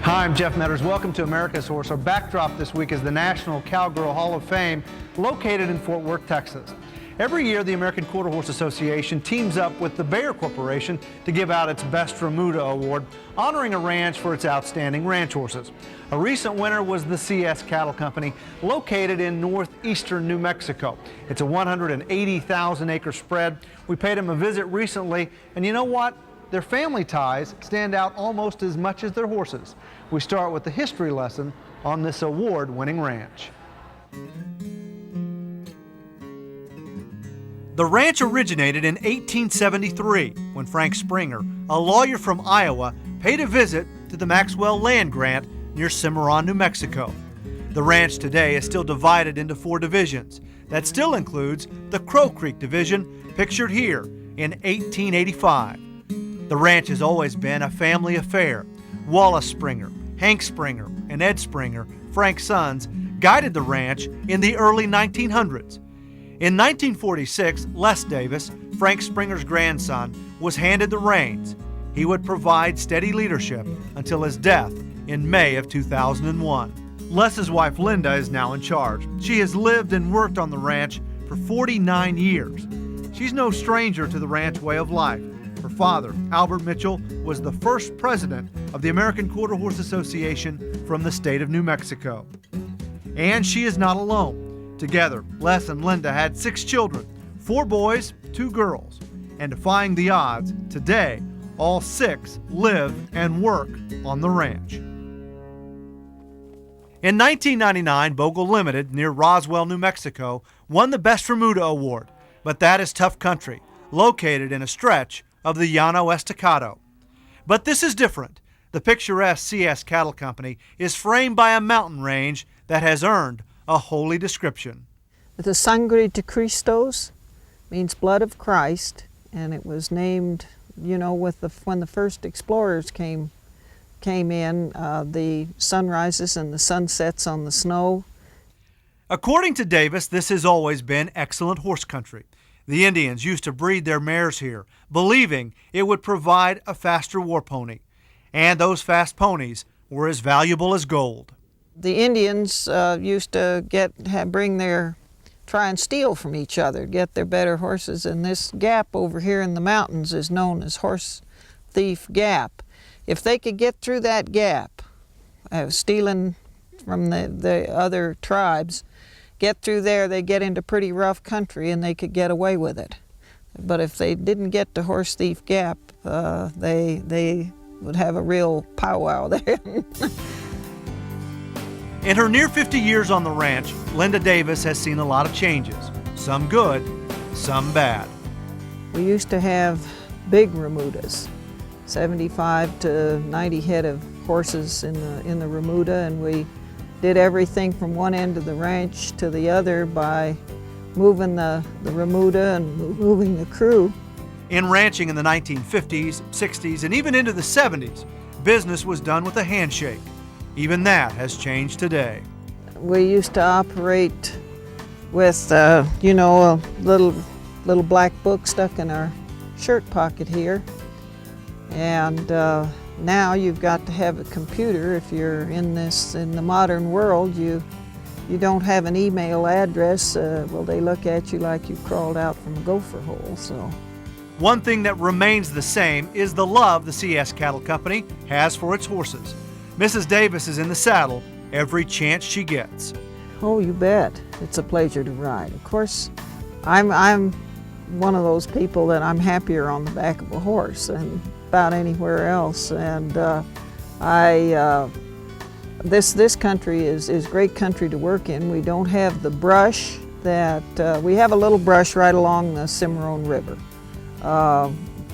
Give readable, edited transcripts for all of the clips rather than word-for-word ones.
Hi, I'm Jeff Metters. Welcome to America's Horse. Our backdrop this week is the National Cowgirl Hall of Fame located in Fort Worth, Texas. Every year, the American Quarter Horse Association teams up with the Bayer Corporation to give out its Best Remuda Award, honoring a ranch for its outstanding ranch horses. A recent winner was the CS Cattle Company, located in northeastern New Mexico. It's a 180,000-acre spread. We paid them a visit recently, and you know what? Their family ties stand out almost as much as their horses. We start with the history lesson on this award-winning ranch. The ranch originated in 1873 when Frank Springer, a lawyer from Iowa, paid a visit to the Maxwell land grant near Cimarron, New Mexico. The ranch today is still divided into 4 divisions. That still includes the Crow Creek Division, pictured here in 1885. The ranch has always been a family affair. Wallace Springer, Hank Springer, and Ed Springer, Frank's sons, guided the ranch in the early 1900s. In 1946, Les Davis, Frank Springer's grandson, was handed the reins. He would provide steady leadership until his death in May of 2001. Les's wife Linda is now in charge. She has lived and worked on the ranch for 49 years. She's no stranger to the ranch way of life. Her father, Albert Mitchell, was the first president of the American Quarter Horse Association from the state of New Mexico. And she is not alone. Together, Les and Linda had 6 children, 4 boys, 2 girls. And defying the odds, today, all 6 live and work on the ranch. In 1999, Bogle Limited, near Roswell, New Mexico, won the Best Remuda Award, but that is tough country, located in a stretch of the Llano Estacado. But this is different. The picturesque CS Cattle Company is framed by a mountain range that has earned a holy description. The Sangre de Cristos means blood of Christ, and it was named, you know, when the first explorers came in, the sunrises and the sunsets on the snow. According to Davis, this has always been excellent horse country. The Indians used to breed their mares here, believing it would provide a faster war pony. And those fast ponies were as valuable as gold. The Indians used to try and steal from each other, get their better horses, and this gap over here in the mountains is known as Horse Thief Gap. If they could get through that gap, stealing from the other tribes, get through there, they get into pretty rough country and they could get away with it. But if they didn't get to Horse Thief Gap, they would have a real powwow there. In her near 50 years on the ranch, Linda Davis has seen a lot of changes, some good, some bad. We used to have big remudas, 75 to 90 head of horses in the remuda, and we did everything from one end of the ranch to the other by moving the remuda and moving the crew. In ranching in the 1950s, 60s, and even into the 70s, business was done with a handshake. Even that has changed today. We used to operate with, you know, a little black book stuck in our shirt pocket here. And now you've got to have a computer. If you're in the modern world, you don't have an email address, well, they look at you like you crawled out from a gopher hole. So, one thing that remains the same is the love the CS Cattle Company has for its horses. Mrs. Davis is in the saddle every chance she gets. Oh, you bet. It's a pleasure to ride. Of course, I'm one of those people that I'm happier on the back of a horse than about anywhere else. And this country is great country to work in. We don't have the brush that, we have a little brush right along the Cimarron River.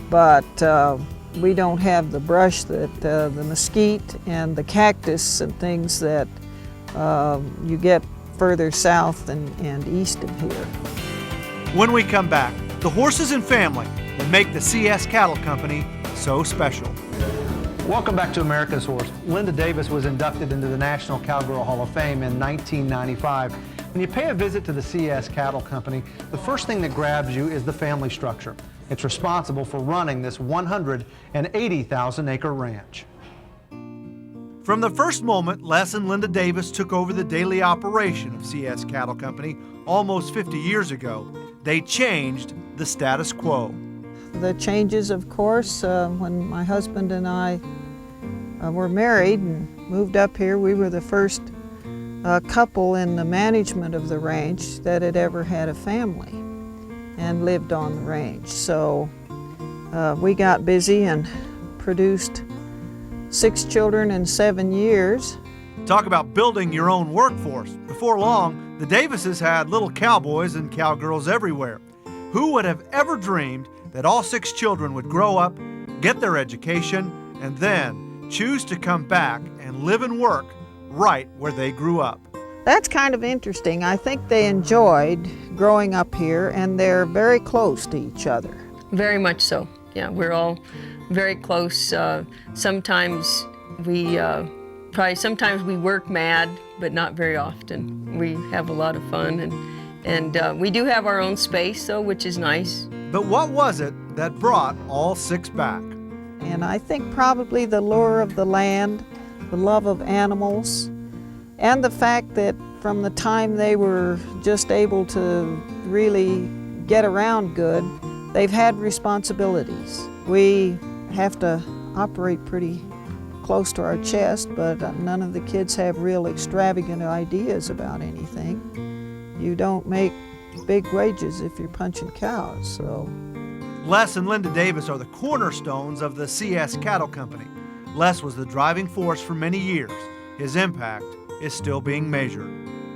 But we don't have the brush that the mesquite and the cactus and things that you get further south and east of here. When we come back, the horses and family that make the CS Cattle Company so special. Welcome back to America's Horse. Linda Davis was inducted into the National Cowgirl Hall of Fame in 1995. When you pay a visit to the CS Cattle Company, the first thing that grabs you is the family structure. It's responsible for running this 180,000-acre ranch. From the first moment Les and Linda Davis took over the daily operation of CS Cattle Company almost 50 years ago, they changed the status quo. The changes, of course, when my husband and I were married and moved up here, we were the first couple in the management of the ranch that had ever had a family and lived on the range. So we got busy and produced 6 children in 7 years. Talk about building your own workforce. Before long, the Davises had little cowboys and cowgirls everywhere. Who would have ever dreamed that all 6 children would grow up, get their education, and then choose to come back and live and work right where they grew up? That's kind of interesting. I think they enjoyed growing up here, and they're very close to each other. Very much so. Yeah, we're all very close. Sometimes we work mad, but not very often. We have a lot of fun, and we do have our own space, though, which is nice. But what was it that brought all 6 back? And I think probably the lure of the land, the love of animals, and the fact that from the time they were just able to really get around good, they've had responsibilities. We have to operate pretty close to our chest, but none of the kids have real extravagant ideas about anything. You don't make big wages if you're punching cows, so. Les and Linda Davis are the cornerstones of the CS Cattle Company. Les was the driving force for many years. His impact is still being measured.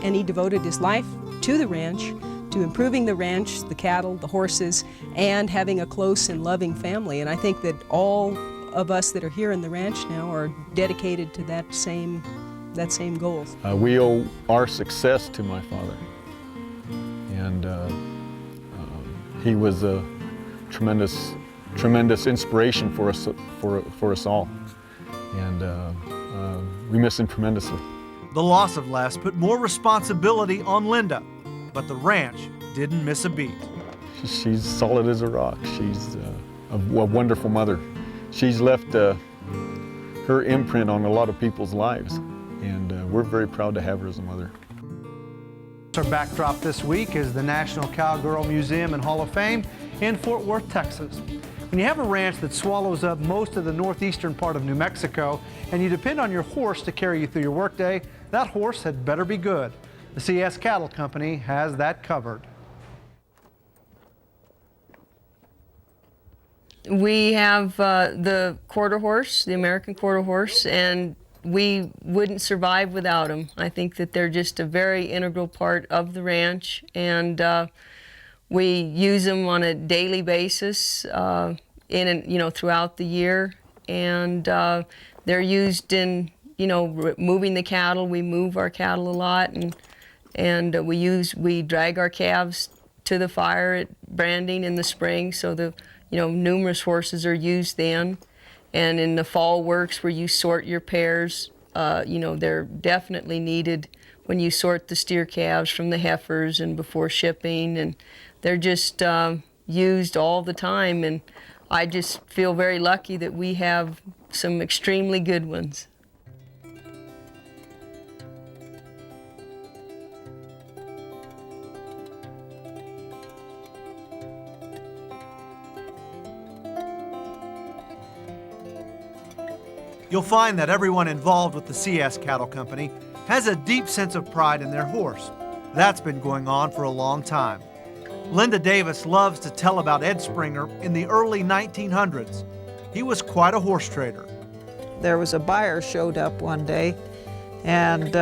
And he devoted his life to the ranch, to improving the ranch, the cattle, the horses, and having a close and loving family. And I think that all of us that are here in the ranch now are dedicated to that same goal. We owe our success to my father. And he was a tremendous inspiration for us all. And we miss him tremendously. The loss of Les put more responsibility on Linda, but the ranch didn't miss a beat. She's solid as a rock. She's a wonderful mother. She's left her imprint on a lot of people's lives, and we're very proud to have her as a mother. Our backdrop this week is the National Cowgirl Museum and Hall of Fame in Fort Worth, Texas. When you have a ranch that swallows up most of the northeastern part of New Mexico and you depend on your horse to carry you through your workday, that horse had better be good. The CS Cattle Company has that covered. We have the quarter horse, the American quarter horse, and we wouldn't survive without them. I think that they're just a very integral part of the ranch, and we use them on a daily basis throughout the year, and they're used in moving the cattle. We move our cattle a lot, and we drag our calves to the fire at branding in the spring, so the numerous horses are used then. And in the fall works where you sort your pairs, they're definitely needed when you sort the steer calves from the heifers and before shipping, and they're just used all the time. And I just feel very lucky that we have some extremely good ones. You'll find that everyone involved with the CS Cattle Company has a deep sense of pride in their horse. That's been going on for a long time. Linda Davis loves to tell about Ed Springer in the early 1900s. He was quite a horse trader. There was a buyer showed up one day, and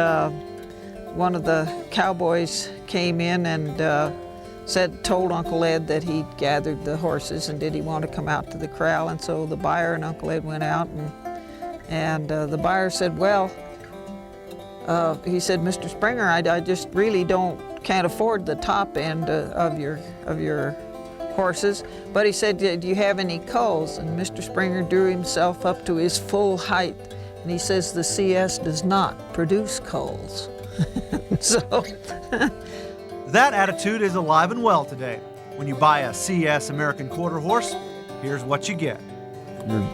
one of the cowboys came in and told Uncle Ed that he'd gathered the horses and did he want to come out to the corral. And so the buyer and Uncle Ed went out, and the buyer said, well, he said, Mr. Springer, I just really can't afford the top end of your horses. But he said, do you have any culls? And Mr. Springer drew himself up to his full height, and he says, the CS does not produce culls. So that attitude is alive and well today. When you buy a CS American quarter horse, here's what you get.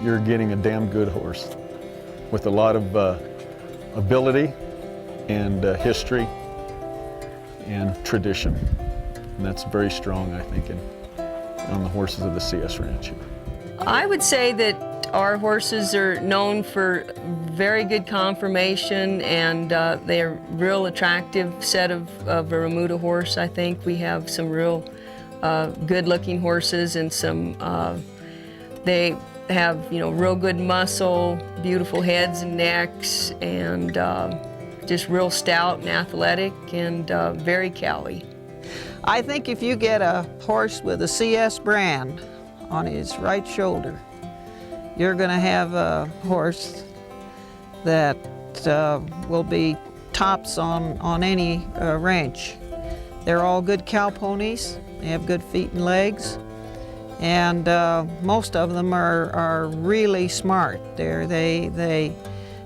You're getting a damn good horse with a lot of ability and history and tradition. And that's very strong, I think, on the horses of the CS Ranch here. I would say that our horses are known for very good conformation, and they're real attractive set of a Remuda horse. I think we have some real good-looking horses, and some they have real good muscle, beautiful heads and necks, and just real stout and athletic, and very cowy. I think if you get a horse with a CS brand on his right shoulder, you're going to have a horse that will be tops on any ranch. They're all good cow ponies. They have good feet and legs, and most of them are really smart. They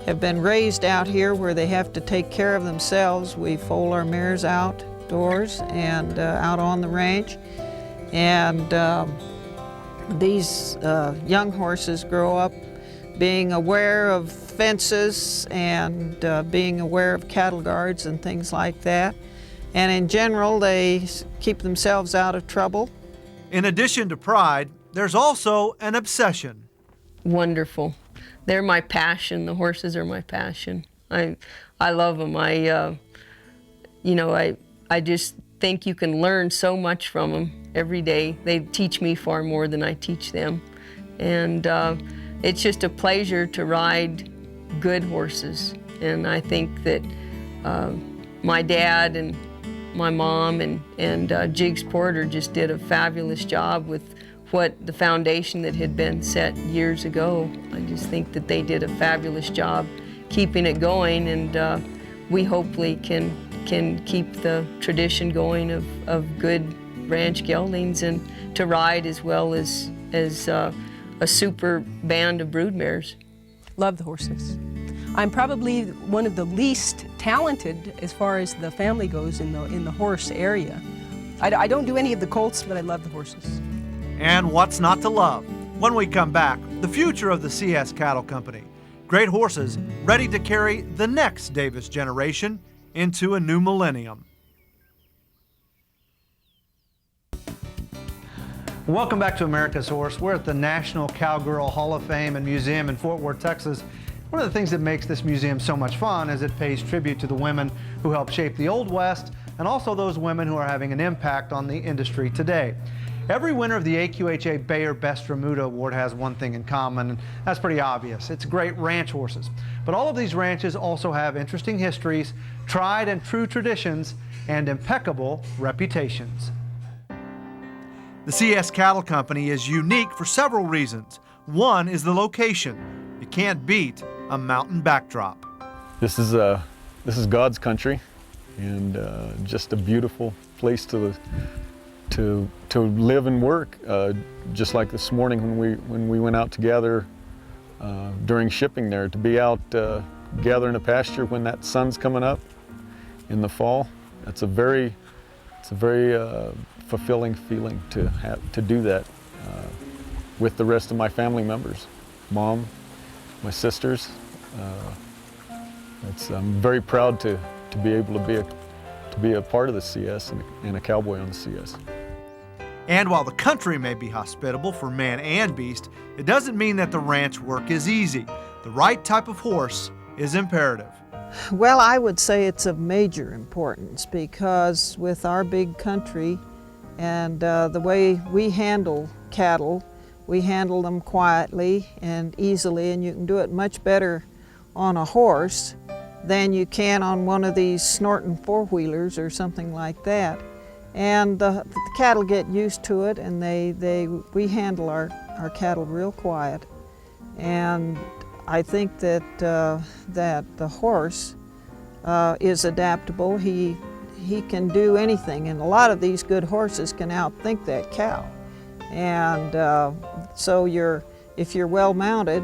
have been raised out here where they have to take care of themselves. We foal our mares outdoors and out on the range, and these young horses grow up being aware of fences and being aware of cattle guards and things like that. And in general, they keep themselves out of trouble. In addition to pride, there's also an obsession. Wonderful. They're my passion. The horses are my passion. I love them. I just think you can learn so much from them every day. They teach me far more than I teach them. And it's just a pleasure to ride good horses. And I think that my dad and my mom and Jigs Porter just did a fabulous job with what the foundation that had been set years ago. I just think that they did a fabulous job keeping it going, and we hopefully can keep the tradition going of good ranch geldings and to ride, as well as a super band of broodmares. Love the horses. I'm probably one of the least talented as far as the family goes in the horse area. I don't do any of the colts, but I love the horses. And what's not to love? When we come back, the future of the CS Cattle Company. Great horses ready to carry the next Davis generation into a new millennium. Welcome back to America's Horse. We're at the National Cowgirl Hall of Fame and Museum in Fort Worth, Texas. One of the things that makes this museum so much fun is it pays tribute to the women who helped shape the Old West, and also those women who are having an impact on the industry today. Every winner of the AQHA Bayer Best Remuda Award has one thing in common, and that's pretty obvious. It's great ranch horses. But all of these ranches also have interesting histories, tried and true traditions, and impeccable reputations. The CS Cattle Company is unique for several reasons. One is the location. You can't beat a mountain backdrop. This is God's country, and just a beautiful place to live and work. Just like this morning when we went out to gather during shipping there, to be out gathering a pasture when that sun's coming up in the fall. It's a very fulfilling feeling to do that with the rest of my family members, Mom, my sisters. I'm very proud to be able to be a part of the CS and a cowboy on the CS. And while the country may be hospitable for man and beast, it doesn't mean that the ranch work is easy. The right type of horse is imperative. Well, I would say it's of major importance, because with our big country and the way we handle cattle, we handle them quietly and easily, and you can do it much better on a horse than you can on one of these snorting four-wheelers or something like that. And the cattle get used to it, and we handle our cattle real quiet. And I think that the horse is adaptable. He can do anything, and a lot of these good horses can outthink that cow. And so if you're well mounted,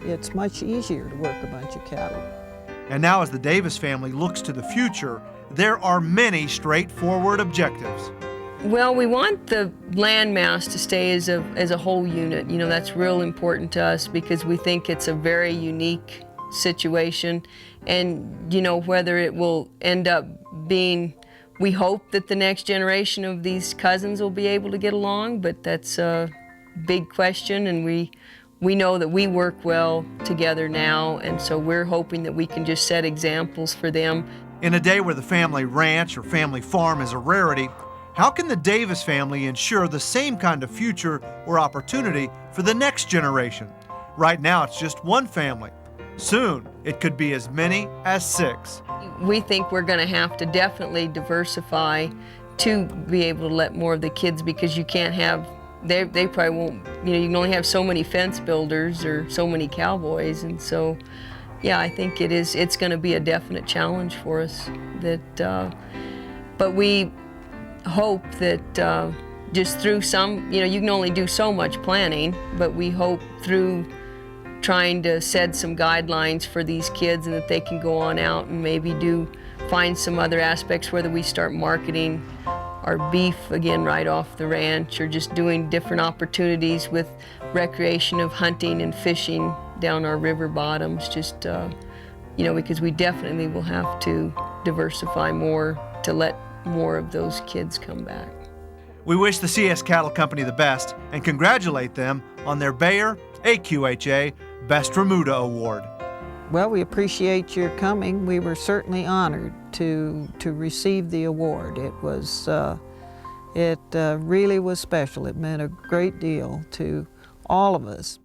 it's much easier to work a bunch of cattle. And now, as the Davis family looks to the future, there are many straightforward objectives. Well, we want the landmass to stay as a whole unit. You know, that's real important to us, because we think it's a very unique situation. And, you know, whether it will end up being, we hope that the next generation of these cousins will be able to get along, but that's a big question, and we know that we work well together now, and so we're hoping that we can just set examples for them. In a day where the family ranch or family farm is a rarity, how can the Davis family ensure the same kind of future or opportunity for the next generation? Right now, it's just one family. Soon, it could be as many as 6. We think we're going to have to definitely diversify to be able to let more of the kids, because you can't have, they probably won't, you know, you can only have so many fence builders or so many cowboys, and so, yeah, I think it's going to be a definite challenge for us. But we hope that just through some, you know, you can only do so much planning, but we hope through trying to set some guidelines for these kids, and that they can go on out and maybe find some other aspects, whether we start marketing our beef again right off the ranch, or just doing different opportunities with recreation of hunting and fishing down our river bottoms, just, you know, because we definitely will have to diversify more to let more of those kids come back. We wish the CS Cattle Company the best and congratulate them on their Bayer AQHA Best Remuda Award. Well, we appreciate your coming. We were certainly honored to receive the award. It was, it really was special. It meant a great deal to all of us.